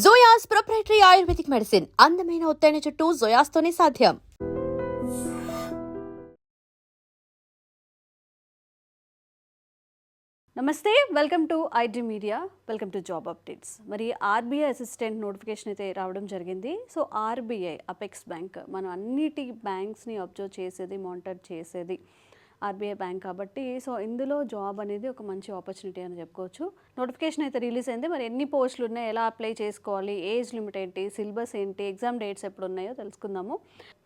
జోయాస్ proprietary ayurvedic medicine అందమైన ఒత్తైన చుట్టూ జోయాస్తోనే సాధ్యం. నమస్తే, welcome to IT media, welcome to job updates. మరి ఆర్బీఐ అసిస్టెంట్ నోటిఫికేషన్ అయితే రావడం జరిగింది. సో ఆర్బీఐ అపెక్స్ బ్యాంక్ మనం అన్నిటి బ్యాంక్స్ని అబ్జర్వ్ చేసేది, మానిటర్ చేసేది ఆర్బీఐ బ్యాంక్ కాబట్టి సో ఇందులో జాబ్ అనేది ఒక మంచి ఆపర్చునిటీ అని చెప్పుకోవచ్చు. నోటిఫికేషన్ అయితే రిలీజ్ అయింది. మరి ఎన్ని పోస్టులు ఉన్నాయి, ఎలా అప్లై చేసుకోవాలి, ఏజ్ లిమిట్ ఏంటి, సిలబస్ ఏంటి, ఎగ్జామ్ డేట్స్ ఎప్పుడు ఉన్నాయో తెలుసుకుందాము.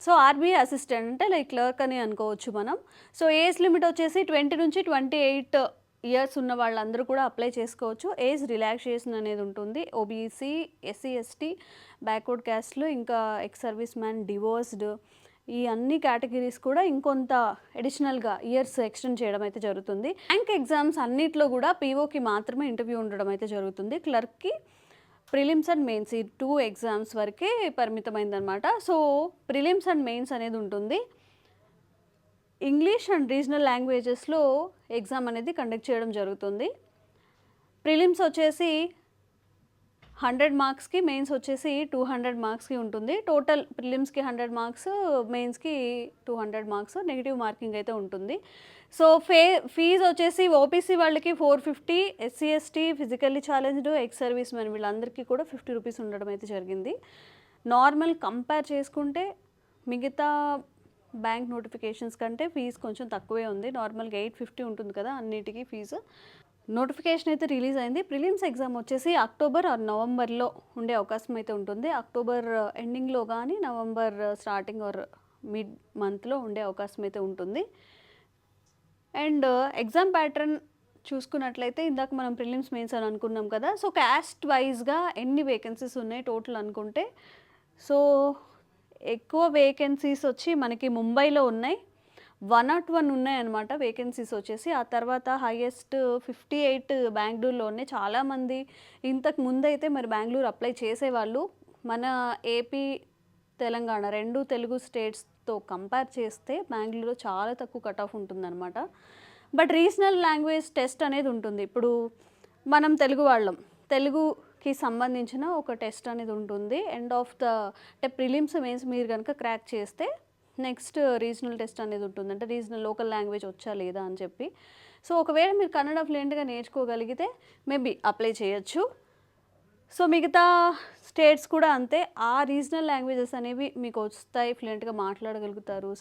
సో ఆర్బీఐ అసిస్టెంట్ అంటే లైక్ క్లర్క్ అని అనుకోవచ్చు మనం. సో ఏజ్ లిమిట్ వచ్చేసి 20 నుంచి 28 ఇయర్స్ ఉన్న వాళ్ళందరూ కూడా అప్లై చేసుకోవచ్చు. ఏజ్ రిలాక్సేషన్ అనేది ఉంటుంది. ఓబీసీ, ఎస్సీ, ఎస్టీ, బ్యాక్వర్డ్ క్యాస్ట్లు, ఇంకా ఎక్స్ సర్వీస్ మ్యాన్, డివోర్స్డ్, ఈ అన్ని కేటగిరీస్ కూడా ఇంకొంత అడిషనల్గా ఇయర్స్ ఎక్స్టెండ్ చేయడం అయితే జరుగుతుంది. బ్యాంక్ ఎగ్జామ్స్ అన్నిట్లో కూడా పీఓకి మాత్రమే ఇంటర్వ్యూ ఉండడం అయితే జరుగుతుంది. క్లర్క్కి ప్రిలిమ్స్ అండ్ మెయిన్స్ ఈ 2 ఎగ్జామ్స్ వరకే పరిమితమైందనమాట. సో ప్రిలిమ్స్ అండ్ మెయిన్స్ అనేది ఉంటుంది. ఇంగ్లీష్ అండ్ రీజనల్ లాంగ్వేజెస్లో ఎగ్జామ్ అనేది కండక్ట్ చేయడం జరుగుతుంది. ప్రిలిమ్స్ వచ్చేసి 100 మార్క్స్కి, మెయిన్స్ వచ్చేసి 200 మార్క్స్కి ఉంటుంది. టోటల్ ప్రిలిమ్స్కి 100 మార్క్స్, మెయిన్స్కి 200 మార్క్స్, నెగిటివ్ మార్కింగ్ అయితే ఉంటుంది. సో ఫీజు వచ్చేసి ఓబీసీ వాళ్ళకి 450, SC, ST, physically challenged, ex service men వీళ్ళందరికీ కూడా 50 రూపీస్ ఉండడం అయితే జరిగింది. నార్మల్ కంపేర్ చేసుకుంటే మిగతా బ్యాంక్ నోటిఫికేషన్స్ కంటే ఫీజు కొంచెం తక్కువే ఉంది. నార్మల్గా 850 ఉంటుంది కదా అన్నిటికీ ఫీజు. నోటిఫికేషన్ అయితే రిలీజ్ అయింది. ప్రిలిమ్స్ ఎగ్జామ్ వచ్చేసి అక్టోబర్ ఆర్ నవంబర్లో ఉండే అవకాశం అయితే ఉంటుంది. అక్టోబర్ ఎండింగ్లో కానీ నవంబర్ స్టార్టింగ్ ఆర్ మిడ్ మంత్లో ఉండే అవకాశం అయితే ఉంటుంది. అండ్ ఎగ్జామ్ ప్యాటర్న్ చూసుకున్నట్లయితే ఇందాక మనం ప్రిలిమ్స్ మెయిన్స్ అని అనుకున్నాం కదా. సో క్యాస్ట్ వైజ్గా ఎన్ని వేకెన్సీస్ ఉన్నాయి టోటల్ అనుకుంటే, సో ఎక్కువ వేకెన్సీస్ వచ్చి మనకి ముంబైలో ఉన్నాయి. 101 ఉన్నాయన్నమాట వేకెన్సీస్ వచ్చేసి. ఆ తర్వాత హైయెస్ట్ 58 బెంగళూరులో ఉన్నాయి. చాలామంది ఇంతకు ముందైతే మరి బెంగళూరు అప్లై చేసేవాళ్ళు. మన ఏపీ, తెలంగాణ 2 తెలుగు స్టేట్స్తో కంపేర్ చేస్తే బెంగళూరులో చాలా తక్కువ కట్ ఆఫ్ ఉంటుందన్నమాట. బట్ రీజనల్ లాంగ్వేజ్ టెస్ట్ అనేది ఉంటుంది. ఇప్పుడు మనం తెలుగు వాళ్ళం, తెలుగుకి సంబంధించిన ఒక టెస్ట్ అనేది ఉంటుంది. ఎండ్ ఆఫ్ ద అంటే ప్రిలిమ్స్ మెయిన్స్ మీరు కనుక క్రాక్ చేస్తే నెక్స్ట్ రీజనల్ టెస్ట్ అనేది ఉంటుంది. అంటే రీజనల్ లోకల్ లాంగ్వేజ్ వచ్చా లేదా అని చెప్పి. సో ఒకవేళ మీరు కన్నడ ఫ్లూయెంట్గా నేర్చుకోగలిగితే మేబీ అప్లై చేయొచ్చు. సో మిగతా స్టేట్స్ కూడా అంతే. ఆ రీజనల్ లాంగ్వేజెస్ అనేవి మీకు వస్తాయి, ఫ్లూయెంట్గా మాట్లాడగలుగుతారు.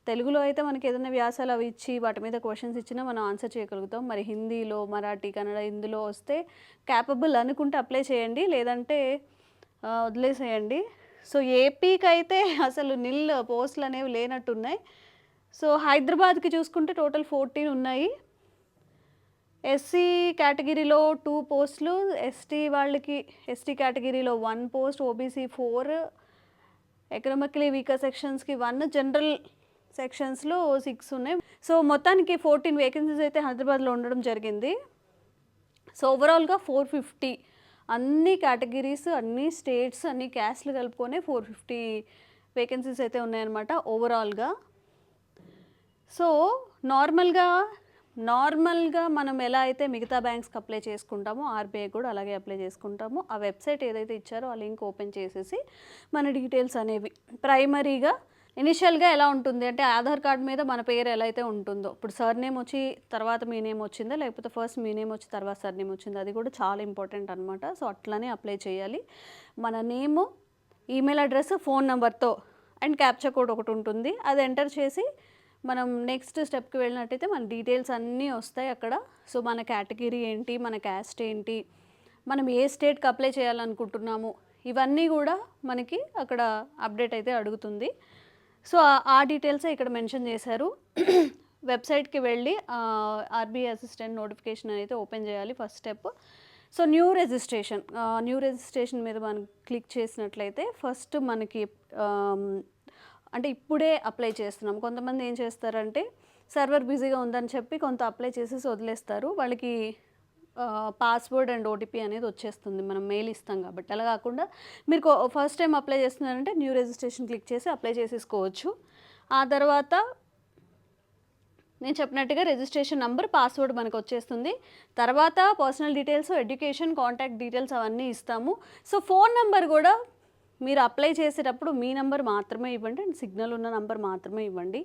తెలుగులో అయితే మనకి ఏదైనా వ్యాసాలు అవి ఇచ్చి వాటి మీద క్వశ్చన్స్ ఇచ్చినా మనం ఆన్సర్ చేయగలుగుతాం. మరి హిందీలో, మరాఠీ, కన్నడ ఇందులో వస్తే క్యాపబుల్ అనుకుంటే అప్లై చేయండి, లేదంటే వదిలేసేయండి. సో ఏపీకి అయితే అసలు నిల్ పోస్టులు అనేవి లేనట్టున్నాయి. సో హైదరాబాద్కి చూసుకుంటే టోటల్ 14 ఉన్నాయి. ఎస్సీ కేటగిరీలో 2 పోస్టులు, ఎస్టీ కేటగిరీలో 1 పోస్ట్, ఓబీసీ 4, ఎకనామికలీ వీకర్ సెక్షన్స్కి 1, జనరల్ సెక్షన్స్లో 6 ఉన్నాయి. సో మొత్తానికి 14 వేకెన్సీస్ అయితే హైదరాబాద్లో ఉండడం జరిగింది. సో ఓవరాల్గా 450 అన్ని కేటగిరీస్, అన్ని స్టేట్స్, అన్ని క్యాస్ట్లు కలుపుకొని 450 వేకెన్సీస్ అయితే ఉన్నాయన్నమాట ఓవరాల్గా. సో నార్మల్గా మనం ఎలా అయితే మిగతా బ్యాంక్స్కి అప్లై చేసుకుంటామో ఆర్బీఐ కూడా అలాగే అప్లై చేసుకుంటాము. ఆ వెబ్సైట్ ఏదైతే ఇచ్చారో ఆ లింక్ ఓపెన్ చేసేసి మన డీటెయిల్స్ అనేవి ప్రైమరీగా ఇనిషియల్గా ఎలా ఉంటుంది అంటే ఆధార్ కార్డ్ మీద మన పేరు ఎలా అయితే ఉంటుందో, ఇప్పుడు సర్ నేమ్ వచ్చి తర్వాత మీ నేమ్ వచ్చిందా, లేకపోతే ఫస్ట్ మీ నేమ్ వచ్చి తర్వాత సర్ నేమ్ వచ్చిందా, అది కూడా చాలా ఇంపార్టెంట్ అనమాట. సో అట్లనే అప్లై చేయాలి. మన నేము, ఈమెయిల్ అడ్రస్, ఫోన్ నెంబర్తో అండ్ క్యాప్చా కోడ్ ఒకటి ఉంటుంది. అది ఎంటర్ చేసి మనం నెక్స్ట్ స్టెప్కి వెళ్ళినట్టయితే మన డీటెయిల్స్ అన్నీ వస్తాయి అక్కడ. సో మన కేటగిరీ ఏంటి, మన క్యాస్ట్ ఏంటి, మనం ఏ స్టేట్కి అప్లై చేయాలనుకుంటున్నాము, ఇవన్నీ కూడా మనకి అక్కడ అప్డేట్ అయితే అడుగుతుంది. సో ఆ డీటెయిల్సే ఇక్కడ మెన్షన్ చేశారు. వెబ్సైట్కి వెళ్ళి ఆర్బీఐ అసిస్టెంట్ నోటిఫికేషన్ అయితే ఓపెన్ చేయాలి first step. So new registration మీద మనం క్లిక్ చేసినట్లయితే ఫస్ట్ మనకి అంటే ఇప్పుడే అప్లై చేస్తున్నాం. కొంతమంది ఏం చేస్తారంటే సర్వర్ బిజీగా ఉందని చెప్పి కొంత అప్లై చేసేసి వదిలేస్తారు. వాళ్ళకి పాస్వర్డ్ అండ్ ఓటీపీ అనేది వచ్చేస్తుంది, మనం మెయిల్ ఇస్తాం కాబట్టి. అలా కాకుండా మీరు ఫస్ట్ టైం అప్లై చేస్తున్నారంటే న్యూ రిజిస్ట్రేషన్ క్లిక్ చేసి అప్లై చేసేసుకోవచ్చు. ఆ తర్వాత నేను చెప్పినట్టుగా రిజిస్ట్రేషన్ నంబర్, పాస్వర్డ్ మనకు వచ్చేస్తుంది. తర్వాత personal details, education, contact details అవన్నీ ఇస్తాము. సో ఫోన్ నెంబర్ కూడా మీరు అప్లై చేసేటప్పుడు మీ నెంబర్ మాత్రమే ఇవ్వండి అండ్ సిగ్నల్ ఉన్న నెంబర్ మాత్రమే ఇవ్వండి.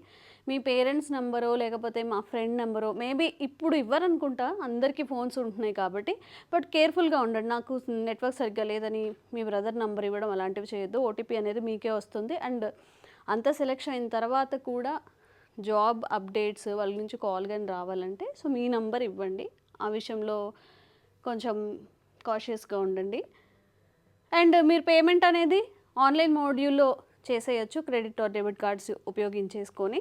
మీ పేరెంట్స్ నెంబరో లేకపోతే మా ఫ్రెండ్ నెంబరో మేబీ ఇప్పుడు ఇవ్వరనుకుంటా, అందరికీ ఫోన్స్ ఉంటున్నాయి కాబట్టి. బట్ కేర్ఫుల్గా ఉండండి. నాకు నెట్వర్క్ సరిగ్గా లేదని మీ బ్రదర్ నెంబర్ ఇవ్వడం అలాంటివి చేయొద్దు. ఓటీపీ అనేది మీకే వస్తుంది. అండ్ అంత సెలెక్షన్ అయిన తర్వాత కూడా జాబ్ అప్డేట్స్ వాళ్ళ నుంచి కాల్ కానీ రావాలంటే సో మీ నంబర్ ఇవ్వండి. ఆ విషయంలో కొంచెం కాషియస్గా ఉండండి. అండ్ మీరు పేమెంట్ అనేది ఆన్లైన్ మోడ్యూల్లో చేసేయచ్చు, క్రెడిట్ ఆర్ డెబిట్ కార్డ్స్ ఉపయోగించేసుకొని.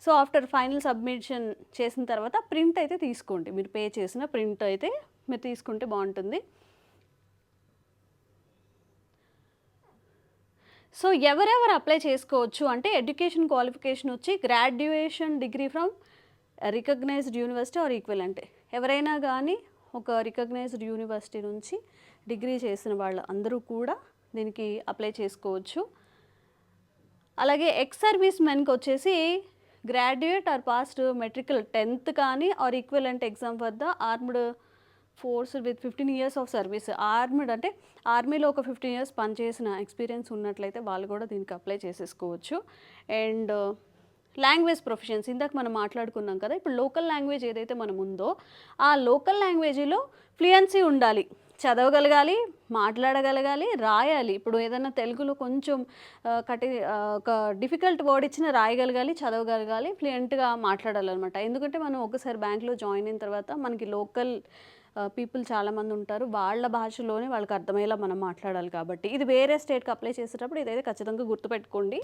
సో ఆఫ్టర్ ఫైనల్ సబ్మిషన్ చేసిన తర్వాత ప్రింట్ అయితే తీసుకోండి. మీరు పే చేసిన ప్రింట్ అయితే మీరు తీసుకుంటే బాగుంటుంది. సో ఎవరెవరు అప్లై చేసుకోవచ్చు అంటే ఎడ్యుకేషన్ క్వాలిఫికేషన్ వచ్చి graduation degree from recognised university or equivalent. ఎవరైనా కానీ ఒక రికగ్నైజ్డ్ యూనివర్సిటీ నుంచి డిగ్రీ చేసిన వాళ్ళు అందరూ కూడా దీనికి అప్లై చేసుకోవచ్చు. అలాగే ఎక్స్ సర్వీస్ మెన్కి వచ్చేసి graduate or past metrical 10th కానీ are equivalent exam for the armed force with 15 years of service. Armed అంటే ఆర్మీలో ఒక 15 years పనిచేసిన ఎక్స్పీరియన్స్ ఉన్నట్లయితే వాళ్ళు కూడా దీనికి అప్లై చేసేసుకోవచ్చు. అండ్ లాంగ్వేజ్ ప్రొఫిషియన్సీ ఇందాక మనం మాట్లాడుకున్నాం కదా, ఇప్పుడు లోకల్ లాంగ్వేజ్ ఏదైతే మనం ఉందో ఆ లోకల్ లాంగ్వేజ్లో ఫ్లూయెన్సీ ఉండాలి. చదవగలగాలి, మాట్లాడగలగాలి, రాయాలి. ఇప్పుడు ఏదైనా తెలుగులో కొంచెం ఒక డిఫికల్ట్ వర్డ్ ఇచ్చినా రాయగలగాలి, చదవగలగాలి, ఫ్లూయెంట్గా మాట్లాడాలన్నమాట. ఎందుకంటే మనం ఒకసారి బ్యాంక్లో జాయిన్ అయిన తర్వాత మనకి లోకల్ పీపుల్ చాలామంది ఉంటారు, వాళ్ళ భాషలోనే వాళ్ళకి అర్థమయ్యేలా మనం మాట్లాడాలి. కాబట్టి ఇది వేరే స్టేట్కి అప్లై చేసేటప్పుడు ఇదైతే ఖచ్చితంగా గుర్తుపెట్టుకోండి.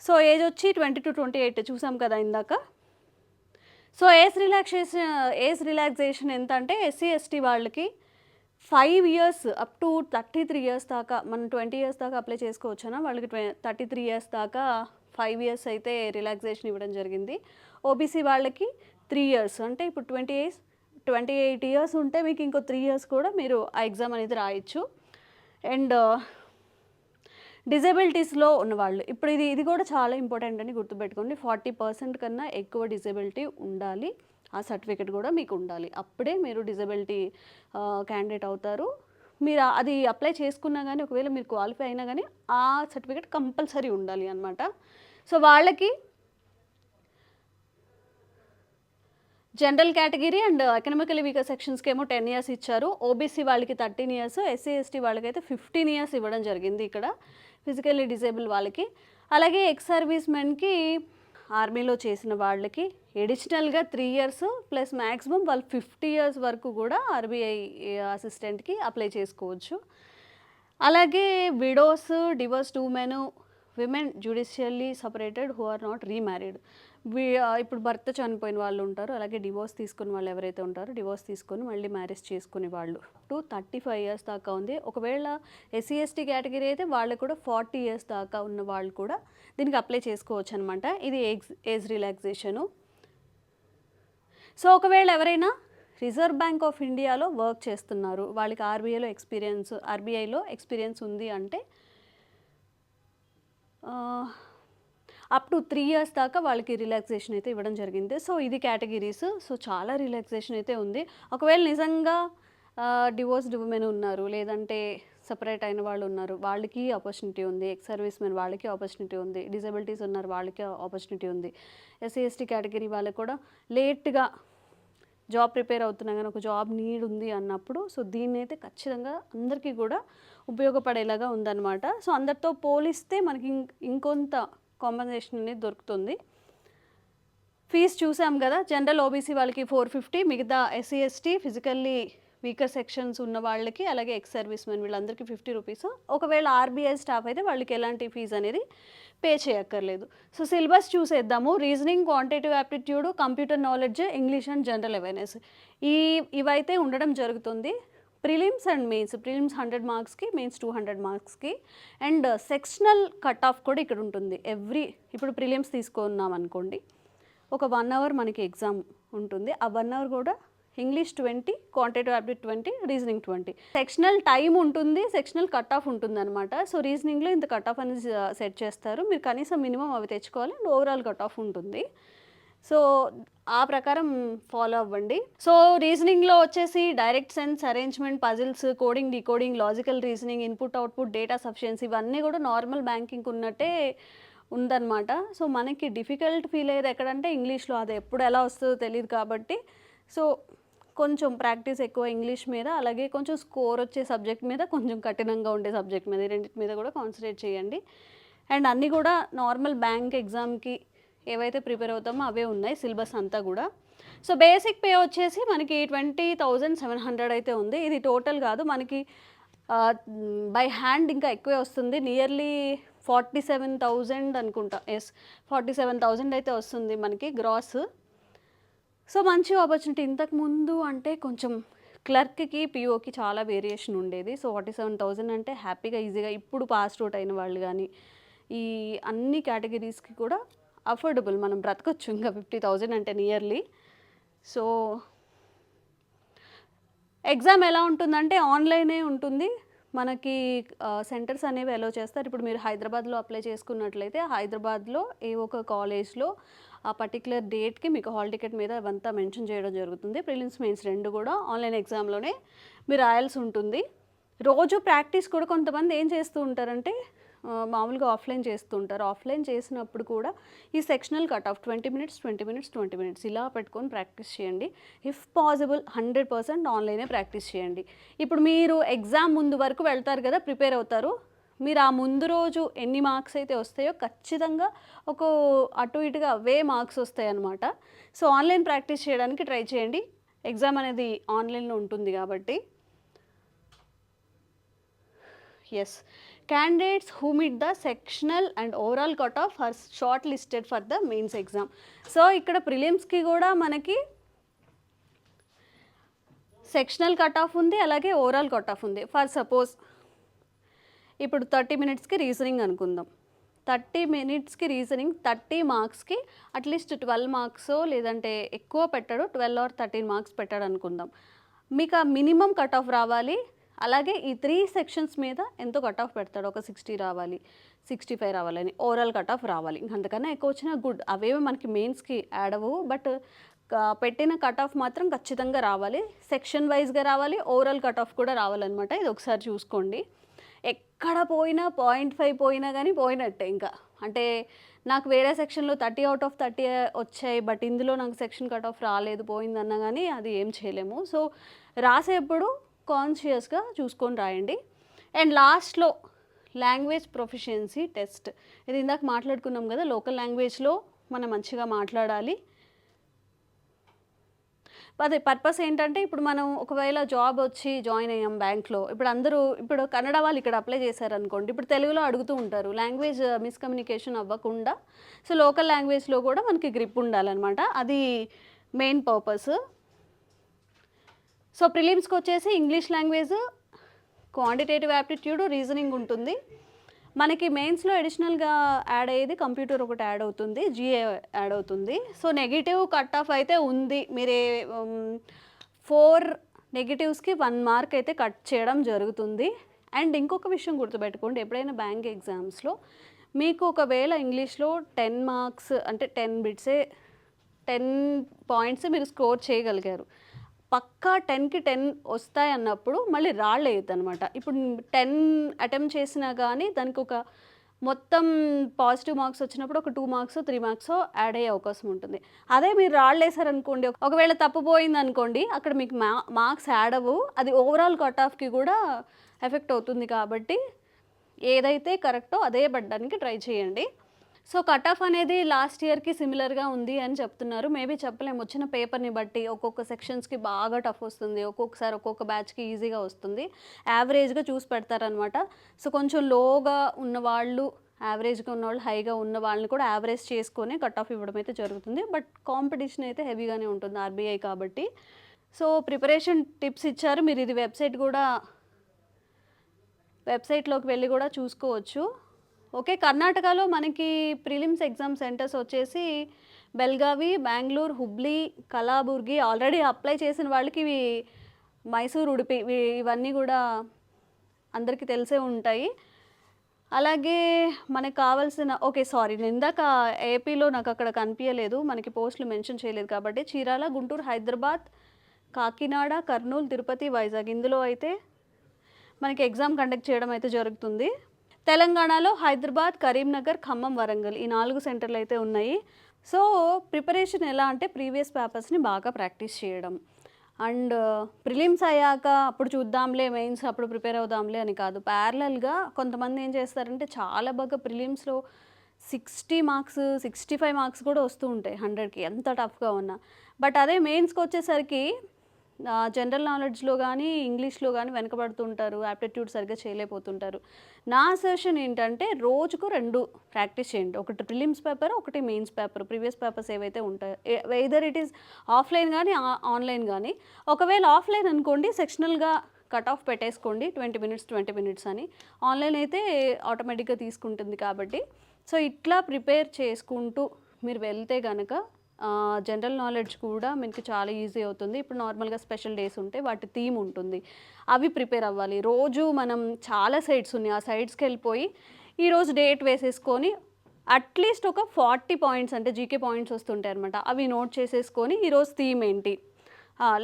సో ఏజ్ వచ్చి 20 to 28 చూసాం కదా ఇందాక. సో ఏజ్ రిలాక్సేషన్ ఎంత అంటే ఎస్సీ ఎస్టీ వాళ్ళకి 5 years అప్ టు 33 years దాకా, మనం 20 years దాకా అప్లై చేసుకోవచ్చునా, వాళ్ళకి 33 years దాకా 5 years అయితే రిలాక్సేషన్ ఇవ్వడం జరిగింది. ఓబీసీ వాళ్ళకి 3 years అంటే ఇప్పుడు 28 years ఉంటే మీకు ఇంకో 3 years కూడా మీరు ఆ ఎగ్జామ్ అనేది రాయొచ్చు. అండ్ డిజేబిలిటీస్లో ఉన్నవాళ్ళు ఇప్పుడు ఇది కూడా చాలా ఇంపార్టెంట్ అని గుర్తుపెట్టుకోండి. 40% కన్నా ఎక్కువ డిజేబిలిటీ ఉండాలి, ఆ సర్టిఫికెట్ కూడా మీకు ఉండాలి. అప్పుడే మీరు డిజేబిలిటీ క్యాండిడేట్ అవుతారు. మీరు అది అప్లై చేసుకున్నా కానీ ఒకవేళ మీరు క్వాలిఫై అయినా కానీ ఆ సర్టిఫికెట్ కంపల్సరీ ఉండాలి అన్నమాట. సో వాళ్ళకి general category and economically weaker సెక్షన్స్కి ఏమో 10 years ఇచ్చారు. ఓబీసీ వాళ్ళకి 13 years, ఎస్సీ ఎస్టీ వాళ్ళకైతే 15 years ఇవ్వడం జరిగింది ఇక్కడ ఫిజికల్లీ డిజేబుల్ వాళ్ళకి. అలాగే ఎక్స్ సర్వీస్ మెన్కి ఆర్మీలో చేసిన వాళ్ళకి ఎడిషనల్గా 3 years ప్లస్ మ్యాక్సిమం వాళ్ళు 50 years వరకు కూడా ఆర్బీఐ అసిస్టెంట్కి అప్లై చేసుకోవచ్చు. అలాగే widows, divorced women judicially separated who are not remarried. ఇప్పుడు భర్త చనిపోయిన వాళ్ళు ఉంటారు, అలాగే డివోర్స్ తీసుకుని వాళ్ళు ఎవరైతే ఉంటారో డివోర్స్ తీసుకొని మళ్ళీ మ్యారేజ్ చేసుకునే వాళ్ళు 35 years దాకా ఉంది. ఒకవేళ ఎస్సీ ఎస్టీ కేటగిరీ అయితే వాళ్ళకు కూడా 40 years దాకా ఉన్న వాళ్ళు కూడా దీనికి అప్లై చేసుకోవచ్చు అనమాట. ఇది ఏజ్ రిలాక్సేషను. సో ఒకవేళ ఎవరైనా రిజర్వ్ బ్యాంక్ ఆఫ్ ఇండియాలో వర్క్ చేస్తున్నారు, వాళ్ళకి ఆర్బీఐలో ఎక్స్పీరియన్స్ ఉంది అంటే అప్ టు 3 years దాకా వాళ్ళకి రిలాక్సేషన్ అయితే ఇవ్వడం జరిగింది. సో ఇది కేటగిరీస్. సో చాలా రిలాక్సేషన్ అయితే ఉంది. ఒకవేళ నిజంగా డివోర్స్డ్ ఉమెన్ ఉన్నారు, లేదంటే సపరేట్ అయిన వాళ్ళు ఉన్నారు, వాళ్ళకి ఆపర్చునిటీ ఉంది. ఎక్స్ సర్వీస్ మెన్ వాళ్ళకి ఆపర్చునిటీ ఉంది. డిజబిలిటీస్ ఉన్నారు, వాళ్ళకి ఆపర్చునిటీ ఉంది. ఎస్సీ ఎస్టీ కేటగిరీ వాళ్ళకి కూడా లేట్గా జాబ్ ప్రిపేర్ అవుతున్నా కానీ ఒక జాబ్ నీడ్ ఉంది అన్నప్పుడు సో దీన్ని అయితే ఖచ్చితంగా అందరికీ కూడా ఉపయోగపడేలాగా ఉందన్నమాట. సో అందరితో పోలిస్తే మనకి ఇంకొంత కాంపెన్సేషన్ అనేది దొరుకుతుంది. ఫీజు చూసాం కదా, జనరల్ ఓబీసీ వాళ్ళకి 450, మిగతా SC ST physically weaker sections ఉన్న వాళ్ళకి అలాగే ఎక్స్ సర్వీస్ మెన్ వీళ్ళందరికీ 50 rupees. ఒకవేళ ఆర్బీఐ స్టాఫ్ అయితే వాళ్ళకి ఎలాంటి ఫీజు అనేది పే చేయక్కర్లేదు. సో సిలబస్ చూసేద్దాము. Reasoning, quantitative aptitude, computer knowledge, English and general awareness ఇవైతే ఉండడం జరుగుతుంది. ప్రిలిమ్స్ అండ్ మెయిన్స్, ప్రిలిమ్స్ 100 marksకి, మెయిన్స్ 200 marksకి. అండ్ సెక్షనల్ కట్ ఆఫ్ కూడా ఇక్కడ ఉంటుంది. ఇప్పుడు ప్రిలిమ్స్ తీసుకున్నాం అనుకోండి, ఒక 1 hour మనకి ఎగ్జామ్ ఉంటుంది. ఆ 1 hour కూడా English 20, quantitative aptitude 20, reasoning 20. Sectional time ఉంటుంది, సెక్షనల్ కట్ ఆఫ్ ఉంటుంది అనమాట. సో రీజనింగ్లో ఇంత కట్ ఆఫ్ అనేది సెట్ చేస్తారు. మీరు కనీసం మినిమం అవి తెచ్చుకోవాలి అండ్ ఓవరాల్ కట్ ఆఫ్ ఉంటుంది. సో ఆ ప్రకారం ఫాలో అవ్వండి. సో రీజనింగ్లో వచ్చేసి direct sense, arrangement, puzzles, coding, decoding, logical reasoning, input output, data sufficiency ఇవన్నీ కూడా నార్మల్ బ్యాంకింగ్ ఉన్నట్టే ఉందన్నమాట. సో మనకి డిఫికల్ట్ ఫీల్ అయ్యేది ఎక్కడంటే ఇంగ్లీష్లో, అది ఎప్పుడు ఎలా వస్తుందో తెలియదు కాబట్టి సో కొంచెం ప్రాక్టీస్ ఎక్కువ ఇంగ్లీష్ మీద, అలాగే కొంచెం స్కోర్ వచ్చే సబ్జెక్ట్ మీద, కొంచెం కఠినంగా ఉండే సబ్జెక్ట్ మీద, ఈ రెండింటి మీద కూడా కాన్సన్ట్రేట్ చేయండి. అండ్ అన్నీ కూడా నార్మల్ బ్యాంక్ ఎగ్జామ్కి ఏవైతే ప్రిపేర్ అవుతామో అవే ఉన్నాయి సిలబస్ అంతా కూడా. సో బేసిక్ పే వచ్చేసి మనకి 20,700 అయితే ఉంది. ఇది టోటల్ కాదు, మనకి బై హ్యాండ్ ఇంకా ఎక్కువే వస్తుంది. నియర్లీ 47,000 అనుకుంటా. ఎస్, 47,000 అయితే వస్తుంది మనకి గ్రాస్. సో మంచి ఆపర్చునిటీ. ఇంతకుముందు అంటే కొంచెం క్లర్క్కి, పిఓకి చాలా వేరియేషన్ ఉండేది. సో 47,000 అంటే హ్యాపీగా ఈజీగా ఇప్పుడు పాస్ అవుట్ అయిన వాళ్ళు కానీ ఈ అన్ని కేటగిరీస్కి కూడా అఫోర్డబుల్, మనం బ్రతకొచ్చు ఇంకా 50,000 అంటే నియర్లీ. సో ఎగ్జామ్ ఎలా ఉంటుందంటే ఆన్లైనే ఉంటుంది. మనకి సెంటర్స్ అనేవి అలో చేస్తారు. ఇప్పుడు మీరు హైదరాబాద్లో అప్లై చేసుకున్నట్లయితే హైదరాబాద్లో ఏ ఒక కాలేజ్లో ఆ పర్టికులర్ డేట్కి మీకు హాల్ టికెట్ మీద అవంతా మెన్షన్ చేయడం జరుగుతుంది. ప్రిలిమ్స్ మెయిన్స్ రెండు కూడా ఆన్లైన్ ఎగ్జామ్లోనే మీరు రాయాల్సి ఉంటుంది. రోజు ప్రాక్టీస్ కూడా కొంతమంది ఏం చేస్తూ ఉంటారంటే మామూలుగా ఆఫ్లైన్ చేస్తూ ఉంటారు. ఆఫ్లైన్ చేసినప్పుడు కూడా ఈ sectional cut of 20 minutes 20 minutes 20 minutes ఇలా పెట్టుకొని ప్రాక్టీస్ చేయండి. ఇఫ్ పాసిబుల్ 100% ఆన్లైనే ప్రాక్టీస్ చేయండి. ఇప్పుడు మీరు ఎగ్జామ్ ముందు వరకు వెళ్తారు కదా, ప్రిపేర్ అవుతారు. మీరు ఆ ముందు రోజు ఎన్ని మార్క్స్ అయితే వస్తాయో ఖచ్చితంగా ఒక అటు ఇటుగా అవే మార్క్స్ వస్తాయి అన్నమాట. సో ఆన్లైన్ ప్రాక్టీస్ చేయడానికి ట్రై చేయండి. ఎగ్జామ్ అనేది ఆన్లైన్లో ఉంటుంది కాబట్టి. Yes, candidates who meet the sectional and overall cutoff are shortlisted for the mains exam. So ఇక్కడ ప్రిలిమ్స్కి కూడా మనకి సెక్షనల్ కట్ ఆఫ్ ఉంది, అలాగే ఓవరాల్ కట్ ఆఫ్ ఉంది. ఫర్ సపోజ్ ఇప్పుడు 30 మినిట్స్కి రీజనింగ్ అనుకుందాం. 30 మినిట్స్కి రీజనింగ్ 30 మార్క్స్కి అట్లీస్ట్ 12 మార్క్స్ లేదంటే ఎక్కువ పెట్టాడు, 12 or 13 మార్క్స్ పెట్టాడు అనుకుందాం. మీకు ఆ మినిమం కట్ ఆఫ్ రావాలి. అలాగే ఈ 3 సెక్షన్స్ మీద ఎంతో కట్ ఆఫ్ పెడతాడు, ఒక 60 రావాలి, 65 రావాలని ఓవరాల్ కట్ ఆఫ్ రావాలి. అంతకన్నా ఎక్కువ వచ్చినా గుడ్, అవేమో మనకి మెయిన్స్కి యాడ్ అవ్వవు. బట్ పెట్టిన కట్ ఆఫ్ మాత్రం ఖచ్చితంగా రావాలి. సెక్షన్ వైజ్గా రావాలి, ఓవరాల్ కట్ ఆఫ్ కూడా రావాలన్నమాట. ఇది ఒకసారి చూసుకోండి. ఎక్కడ పోయినా 0.5 పోయినా కానీ పోయినట్టే ఇంకా. అంటే నాకు వేరే సెక్షన్లో 30 out of 30 వచ్చాయి, బట్ ఇందులో నాకు సెక్షన్ కట్ ఆఫ్ రాలేదు, పోయిందన్నా కానీ అది ఏం చేయలేము. సో రాసేప్పుడు కాన్షియస్గా చూసుకొని రాయండి. అండ్ లాస్ట్లో లాంగ్వేజ్ ప్రొఫిషియన్సీ టెస్ట్, ఇది ఇందాక మాట్లాడుకున్నాం కదా, లోకల్ లాంగ్వేజ్లో మనం మంచిగా మాట్లాడాలి. అదే పర్పస్ ఏంటంటే ఇప్పుడు మనం ఒకవేళ జాబ్ వచ్చి జాయిన్ అయ్యాం బ్యాంక్లో, ఇప్పుడు కన్నడ వాళ్ళు ఇక్కడ అప్లై చేశారనుకోండి, ఇప్పుడు తెలుగులో అడుగుతూ ఉంటారు. లాంగ్వేజ్ మిస్కమ్యూనికేషన్ అవ్వకుండా సో లోకల్ లాంగ్వేజ్లో కూడా మనకి గ్రిప్ ఉండాలన్నమాట. అది మెయిన్ పర్పస్. సో ప్రిలిమ్స్కి వచ్చేసి English language, quantitative aptitude, reasoning ఉంటుంది. మనకి మెయిన్స్లో అడిషనల్గా యాడ్ అయ్యేది కంప్యూటర్ ఒకటి యాడ్ అవుతుంది, జిఏ యాడ్ అవుతుంది. సో నెగిటివ్ కట్ ఆఫ్ అయితే ఉంది. మీరే 4 నెగిటివ్స్కి 1 మార్క్ అయితే కట్ చేయడం జరుగుతుంది. అండ్ ఇంకొక విషయం గుర్తుపెట్టుకోండి, ఎప్పుడైనా బ్యాంక్ ఎగ్జామ్స్లో మీకు ఒకవేళ ఇంగ్లీష్లో 10 మార్క్స్ అంటే 10 బిట్సే 10 పాయింట్స్ మీరు స్కోర్ చేయగలిగారు, పక్కా 10కి 10 వస్తాయి అన్నప్పుడు మళ్ళీ రాళ్ళేయద్దు అనమాట. ఇప్పుడు 10 అటెంప్ట్ చేసినా కానీ దానికి ఒక మొత్తం పాజిటివ్ మార్క్స్ వచ్చినప్పుడు ఒక 2 మార్క్స్ 3 మార్క్స్ యాడ్ అయ్యే అవకాశం ఉంటుంది. అదే మీరు రాళ్ళేసారనుకోండి, ఒకవేళ తప్పుపోయింది అనుకోండి, అక్కడ మీకు మార్క్స్ యాడ్ అవ్వవు, అది ఓవరాల్ కట్ ఆఫ్కి కూడా ఎఫెక్ట్ అవుతుంది. కాబట్టి ఏదైతే కరెక్టో అదే పడడానికి ట్రై చేయండి. సో కట్ ఆఫ్ అనేది లాస్ట్ ఇయర్కి సిమిలర్గా ఉంది అని చెప్తున్నారు. మేబీ చెప్పలేము, వచ్చిన పేపర్ని బట్టి ఒక్కొక్క సెక్షన్స్కి బాగా టఫ్ వస్తుంది, ఒక్కొక్కసారి ఒక్కొక్క బ్యాచ్కి ఈజీగా వస్తుంది. యావరేజ్గా చూసి పెడతారనమాట. సో కొంచెం లోగా ఉన్నవాళ్ళు, యావరేజ్గా ఉన్నవాళ్ళు, హైగా ఉన్న వాళ్ళని కూడా యావరేజ్ చేసుకొని కట్ ఆఫ్ ఇవ్వడం అయితే జరుగుతుంది. బట్ కాంపిటీషన్ అయితే హెవీగానే ఉంటుంది ఆర్బీఐ కాబట్టి. సో ప్రిపరేషన్ టిప్స్ ఇచ్చారు, మీరు ఇది వెబ్సైట్లోకి వెళ్ళి కూడా చూసుకోవచ్చు. ఓకే, కర్ణాటకలో మనకి ప్రిలిమ్స్ ఎగ్జామ్ సెంటర్స్ వచ్చేసి బెల్గావి, బెంగళూరు, హుబ్లీ, కలాబుర్గి. ఆల్రెడీ అప్లై చేసిన వాళ్ళకి ఇవి మైసూర్, ఉడిపి ఇవన్నీ కూడా అందరికీ తెలిసే ఉంటాయి. అలాగే మనకు కావాల్సిన ఓకే సారీ నేను ఇందాక ఏపీలో నాకు అక్కడ కనిపించలేదు, మనకి పోస్టులు మెన్షన్ చేయలేదు కాబట్టి చీరాల, గుంటూరు, హైదరాబాద్, కాకినాడ, కర్నూలు, తిరుపతి, వైజాగ్ ఇందులో అయితే మనకి ఎగ్జామ్ కండక్ట్ చేయడం అయితే జరుగుతుంది. తెలంగాణలో హైదరాబాద్, కరీంనగర్, ఖమ్మం, వరంగల్ ఈ 4 సెంటర్లు అయితే ఉన్నాయి. సో ప్రిపరేషన్ ఎలా అంటే ప్రీవియస్ పేపర్స్ని బాగా ప్రాక్టీస్ చేయడం అండ్ ప్రిలిమ్స్ అయ్యాక అప్పుడు చూద్దాంలే, మెయిన్స్ అప్పుడు ప్రిపేర్ అవుదాంలే అని కాదు. ప్యారలల్గా కొంతమంది ఏం చేస్తారంటే చాలా బాగా ప్రిలిమ్స్లో 60 మార్క్స్ 65 మార్క్స్ కూడా వస్తూ ఉంటాయి 100కి, ఎంత టఫ్గా ఉన్నా. బట్ అదే మెయిన్స్కి వచ్చేసరికి జనరల్ నాలెడ్జ్లో కానీ ఇంగ్లీష్లో కానీ వెనకబడుతుంటారు, యాప్టిట్యూడ్ సరిగ్గా చేయలేకపోతుంటారు. నా అసర్షన్ ఏంటంటే రోజుకు 2 ప్రాక్టీస్ చేయండి, ఒకటి ప్రిలిమ్స్ పేపర్, ఒకటి మెయిన్స్ పేపర్. ప్రీవియస్ పేపర్స్ ఏవైతే ఉంటాయో వెదర్ ఇట్ ఈస్ ఆఫ్లైన్ కానీ ఆన్లైన్ కానీ. ఒకవేళ ఆఫ్లైన్ అనుకోండి సెక్షనల్గా కట్ ఆఫ్ పెట్టేసుకోండి 20 మినిట్స్ అని. ఆన్లైన్ అయితే ఆటోమేటిక్గా తీసుకుంటుంది కాబట్టి. సో ఇట్లా ప్రిపేర్ చేసుకుంటూ మీరు వెళ్తే కనుక జనరల్ నాలెడ్జ్ కూడా మీకు చాలా ఈజీ అవుతుంది. ఇప్పుడు నార్మల్గా స్పెషల్ డేస్ ఉంటే వాటి థీమ్ ఉంటుంది, అవి ప్రిపేర్ అవ్వాలి. రోజు మనం చాలా సైట్స్ ఉన్నాయి, ఆ సైట్స్కి వెళ్ళిపోయి ఈరోజు డేట్ వేసేసుకొని అట్లీస్ట్ ఒక 40 పాయింట్స్ అంటే జీకే పాయింట్స్ వస్తుంటాయి అనమాట, అవి నోట్ చేసేసుకొని ఈరోజు థీమ్ ఏంటి,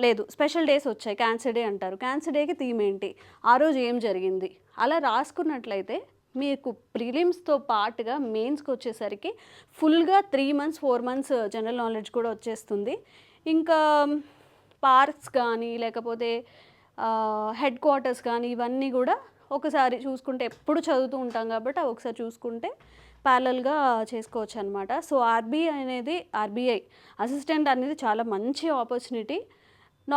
లేదు స్పెషల్ డేస్ వచ్చాయి, క్యాన్సర్ డే అంటారు, క్యాన్సర్ డేకి థీమ్ ఏంటి, ఆ రోజు ఏం జరిగింది, అలా రాసుకున్నట్లయితే మీకు ప్రిలిమ్స్తో పాటుగా మెయిన్స్కి వచ్చేసరికి ఫుల్గా 3 months 4 months జనరల్ నాలెడ్జ్ కూడా వచ్చేస్తుంది. ఇంకా పార్క్స్ కానీ లేకపోతే హెడ్ క్వార్టర్స్ కానీ ఇవన్నీ కూడా ఒకసారి చూసుకుంటే, ఎప్పుడు చదువుతూ ఉంటాం కాబట్టి అవి ఒకసారి చూసుకుంటే ప్యారలల్గా చేసుకోవచ్చు అనమాట. సో ఆర్బీఐ అసిస్టెంట్ అనేది చాలా మంచి ఆపర్చునిటీ.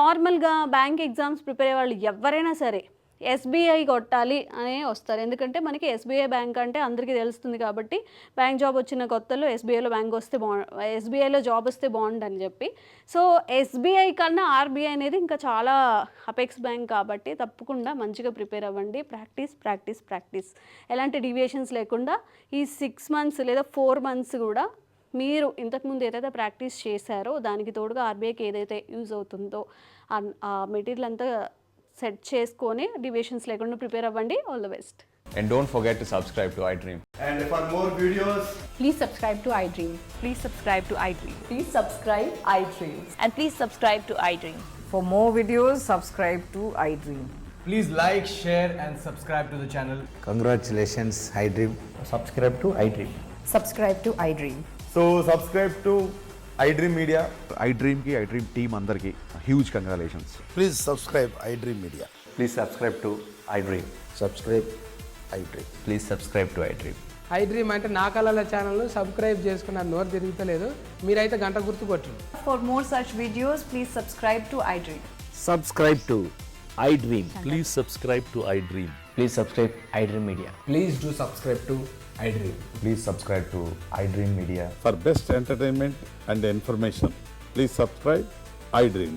నార్మల్గా బ్యాంక్ ఎగ్జామ్స్ ప్రిపేర్ అయ్యే వాళ్ళు ఎవరైనా సరే ఎస్బీఐ కొట్టాలి అనే వస్తారు, ఎందుకంటే మనకి ఎస్బీఐ బ్యాంక్ అంటే అందరికీ తెలుస్తుంది కాబట్టి. బ్యాంక్ జాబ్ వచ్చిన కొత్తలో ఎస్బీఐలో జాబ్ వస్తే బాగుండని చెప్పి. సో ఎస్బీఐ కన్నా ఆర్బీఐ అనేది ఇంకా చాలా అపెక్స్ బ్యాంక్ కాబట్టి తప్పకుండా మంచిగా ప్రిపేర్ అవ్వండి. ప్రాక్టీస్ ఎలాంటి డీవియేషన్స్ లేకుండా ఈ 6 months లేదా 4 months కూడా మీరు ఇంతకుముందు ఏదైతే ప్రాక్టీస్ చేశారో దానికి తోడుగా ఆర్బీఐకి ఏదైతే యూజ్ అవుతుందో ఆ మెటీరియల్ అంతా సెట్ చేసుకొని డీవియేషన్స్ లేకుండా ప్రిపేర్ అవ్వండి. All the best. And don't forget to subscribe to iDream. And for more videos, Please subscribe to iDream. Please subscribe to iDream. Please subscribe iDream. And please subscribe to iDream. For more videos, subscribe to iDream. please like, share and subscribe to the channel. Congratulations, iDream. subscribe to iDream. Subscribe to iDream. So subscribe to iDream Media. iDream की iDream team अंदर की huge congratulations. Please subscribe iDream Media. Please subscribe to iDream. Subscribe iDream. Please subscribe to iDream. iDream అంటే నా కళల channel subscribe చేసుకున్న నోరు తిరుగుతలేదు, మీరైతే గంట గుర్తు కొట్టండి. For more such videos, please subscribe to iDream. Subscribe to iDream. Please subscribe to iDream. Please subscribe iDream Media. Please do subscribe to iDream. Please subscribe to iDream Media. For best entertainment and information, please subscribe iDream.